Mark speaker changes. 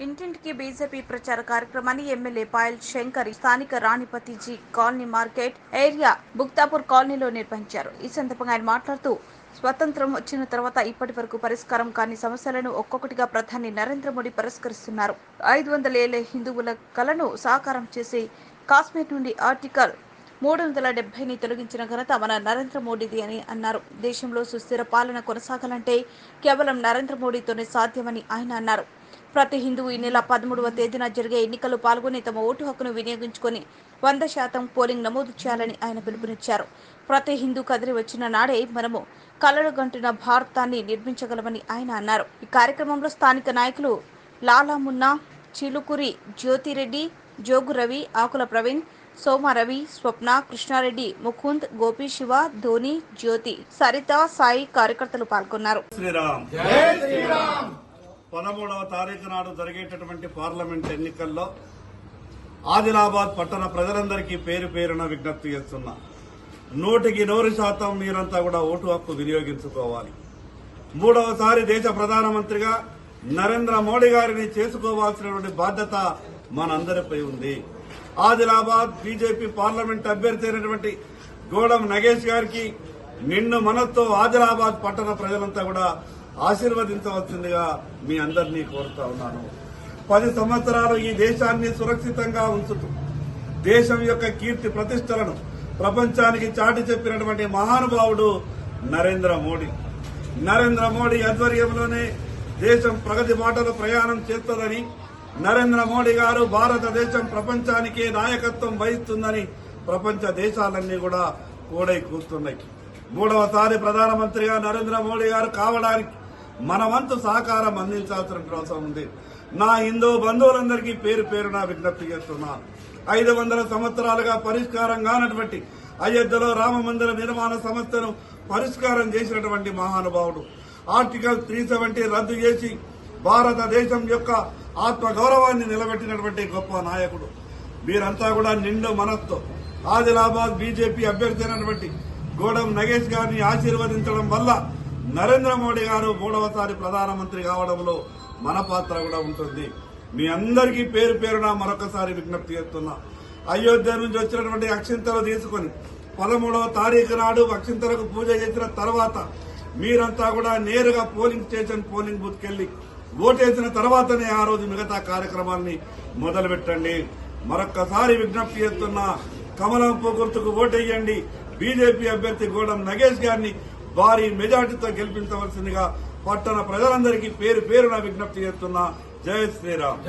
Speaker 1: ఇంటింటికి బీజేపీ ప్రచార కార్యక్రమాన్ని ఎమ్మెల్యే పాయల్ శంకర్ స్థానిక రాణిపతిజీ కాలనీ మార్కెట్ ఏరియా బుక్తాపూర్ కాలనీలో నిర్వహించారు. ఈ సందర్భంగా ఆయన మాట్లాడుతూ స్వతంత్రం వచ్చిన తర్వాత ఇప్పటి వరకు పరిష్కారం కాని సమస్యలను ఒక్కొక్కటిగా ప్రధాని నరేంద్ర మోడీ పరిష్కరిస్తున్నారు. 500 ఏళ్ల హిందువుల కలను సాకారం చేసి కాశ్మీర్ నుండి ఆర్టికల్ 370ని తొలగించిన ఘనత మన నరేంద్ర మోడీది అని అన్నారు. దేశంలో సుస్థిర పాలన కొనసాగాలంటే కేవలం నరేంద్ర మోడీతోనే సాధ్యమని ఆయన అన్నారు. ప్రతి హిందువు ఈ నెల 13వ తేదీన జరిగే ఎన్నికల్లో పాల్గొని తమ ఓటు హక్కును వినియోగించుకొని 100% పోలింగ్ నమోదు చేయాలని ఆయన పిలుపునిచ్చారు. ప్రతి హిందూ కదిలి వచ్చిన నాడే మనము కలలు గంటున్న భారతాన్ని నిర్మించగలమని ఆయన అన్నారు. ఈ కార్యక్రమంలో స్థానిక నాయకులు లాలా మున్నా, చిలుకూరి జ్యోతిరెడ్డి, జోగు రవి, ఆకుల ప్రవీణ్, సోమారవి, స్వప్న, కృష్ణారెడ్డి, ముకుంద్, గోపి, శివ, ధోని, జ్యోతి, సరిత, సాయి కార్యకర్తలు పాల్గొన్నారు.
Speaker 2: 13వ తారీఖు నాడు జరిగేటటువంటి పార్లమెంట్ ఎన్నికల్లో ఆదిలాబాద్ పట్టణ ప్రజలందరికీ పేరు పేరున విజ్ఞప్తి చేస్తున్నా. 100% మీరంతా కూడా ఓటు హక్కు వినియోగించుకోవాలి. 3వసారి దేశ ప్రధానమంత్రిగా నరేంద్ర మోడీ గారిని చేసుకోవాల్సినటువంటి బాధ్యత మనందరిపై ఉంది. ఆదిలాబాద్ బీజేపీ పార్లమెంట్ అభ్యర్థి అయినటువంటి గోడం నగేష్ గారికి నిండు మనతో ఆదిలాబాద్ పట్టణ ప్రజలంతా కూడా ఆశీర్వదించవలసిందిగా మీ అందరినీ కోరుతా ఉన్నాను. 10 సంవత్సరాలు ఈ దేశాన్ని సురక్షితంగా ఉంచుతూ దేశం యొక్క కీర్తి ప్రతిష్టలను ప్రపంచానికి చాటి చెప్పినటువంటి మహానుభావుడు నరేంద్ర మోడీ. నరేంద్ర మోడీ ఆధ్వర్యంలోనే దేశం ప్రగతి బాటలో ప్రయాణం చేస్తుందని, నరేంద్ర మోడీ గారు భారతదేశం ప్రపంచానికే నాయకత్వం వహిస్తుందని ప్రపంచ దేశాలన్నీ కూడా కూడై కూస్తున్నాయి. 3వసారి ప్రధానమంత్రిగా నరేంద్ర మోడీ గారు కావడానికి మన వంతు సహకారం అందించాల్సిన అవసరం ఉంది. నా హిందూ బంధువులందరికీ పేరు పేరున విజ్ఞప్తి చేస్తున్నా. 500 సంవత్సరాలుగా పరిష్కారం కానటువంటి అయోధ్యలో రామ మందిర నిర్మాణ సమస్యను పరిష్కారం చేసినటువంటి మహానుభావుడు. ఆర్టికల్ 370 రద్దు చేసి భారతదేశం యొక్క ఆత్మ గౌరవాన్ని నిలబెట్టినటువంటి గొప్ప నాయకుడు. మీరంతా కూడా నిండు మనస్తో ఆదిలాబాద్ బీజేపీ అభ్యర్థి అయినటువంటి గోడం నగేష్ గారిని ఆశీర్వదించడం వల్ల నరేంద్ర మోడీ గారు 3వసారి ప్రధానమంత్రి కావడంలో మన పాత్ర కూడా ఉంటుంది. మీ అందరికీ పేరు పేరున మరొకసారి విజ్ఞప్తి చేస్తున్నా. అయోధ్య నుంచి వచ్చినటువంటి అక్షింతలు తీసుకుని 13వ తారీఖు నాడు అక్షింతలకు పూజ చేసిన తర్వాత మీరంతా కూడా నేరుగా పోలింగ్ స్టేషన్ పోలింగ్ బూత్కి వెళ్లి ఓటేసిన తర్వాతనే ఆ రోజు మిగతా కార్యక్రమాన్ని మొదలు పెట్టండి. మరొక్కసారి విజ్ఞప్తి చేస్తున్నా, కమలం గుర్తుకు ఓటేయండి. బీజేపీ అభ్యర్థి గోడం నగేష్ గారిని భారీ మెజార్టీతో గెలిపించవలసిందిగా పట్టణ ప్రజలందరికీ పేరు పేరున విజ్ఞప్తి చేస్తున్నా. జై శ్రీరామ్.